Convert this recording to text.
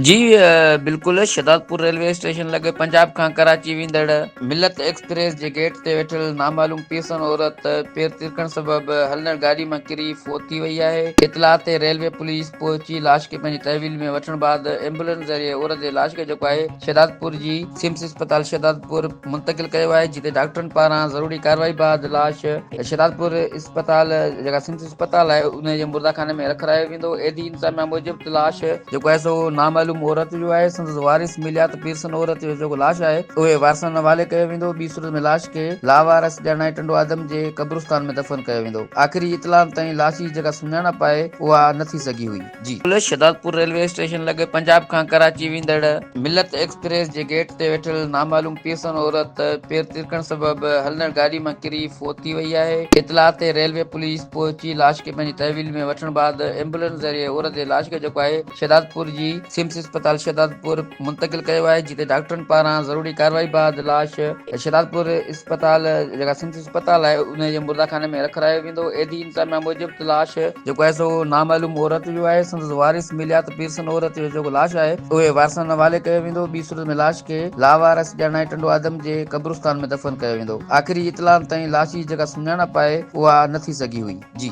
जी बिल्कुल Shahdadpur railway station लॻे पंजाब खां कराची वेंदड़ मिलत एक्सप्रेस जे गेट ते वेठल नामालूम पीसण औरत पेर तिरकण सबबि हलंदड़ गाॾी मां किरी फौत थी वई आहे। इतलाह ते रेलवे पुलिस पहुची लाश खे पंहिंजी तहवील में वठण बाद एम्बुलेंस ज़रिए औरत जे लाश खे जेको आहे शहदादपुर जी सिम्स अस्पताल शहदादपुर मुंतकिल कयो आहे, जिते डॉक्टरनि पारां ज़रूरी कार्रवाई बाद लाश शहदादपुर अस्पताल जेका सिम्स अस्पताल आहे उन जे मुर्दाखाने में रखायो वेंदो। एडी इंतज़ामिया मूजिबि लाश जेको आहे सो नामालूम औरत जो आहे। संदसि वारिस मिलिया त पीरसन औरत जो जेको लाश आहे उहे वारसनि हवाले कयो वेंदो। ॿी सूरत में लाश खे लावारस ॼाणाए टंडो आदम जे कब्रिस्तान में दफ़न कयो वेंदो। आख़िरी इतलाह ताईं लाश जी जेका सुञाणप आहे उहा न थी सघी हुई। जी शहदादपुर रेलवे स्टेशन लॻे पंजाब खां कराची वेंदड़ मिलत एक्सप्रेस जे गेट ते वेठल नामालूम पीरसन औरत पेर तिरकण सबबि हलंदड़ गाॾी मां किरी फौत थी वई आहे। इतलाह ते रेलवे पुलिस पहुची लाश खे पंहिंजी तहवील में वठण बाद एम्बुलेंस ज़रिए औरत जे लाश खे जेको आहे शहदादपुर जी सिम्स अस्पताल शहदादपुर मुंतकिल कयो आहे, जिते डॉक्टरनि पारां ज़रूरी कार्रवाई बाद लाश शहदादपुर अस्पताल जेका सिम्स अस्पताल आहे उन जे मुर्दाखाने में रखायो वेंदो। एडी इंतज़ामिया मूजिबि लाश जेको आहे सो नामालूम औरत जो आहे। संदसि वारिस मिलिया त पीरसन औरत जो जेको लाश आहे उहे वारसनि हवाले कयो वेंदो। ॿी सूरत में लाश खे लावारस ॼाणाए टंडो आदम जे कब्रिस्तान में दफ़न कयो वेंदो। आख़िरी इतलाह ताईं लाश जी जेका सुञाणप आहे उहा न थी सघी हुई। जी।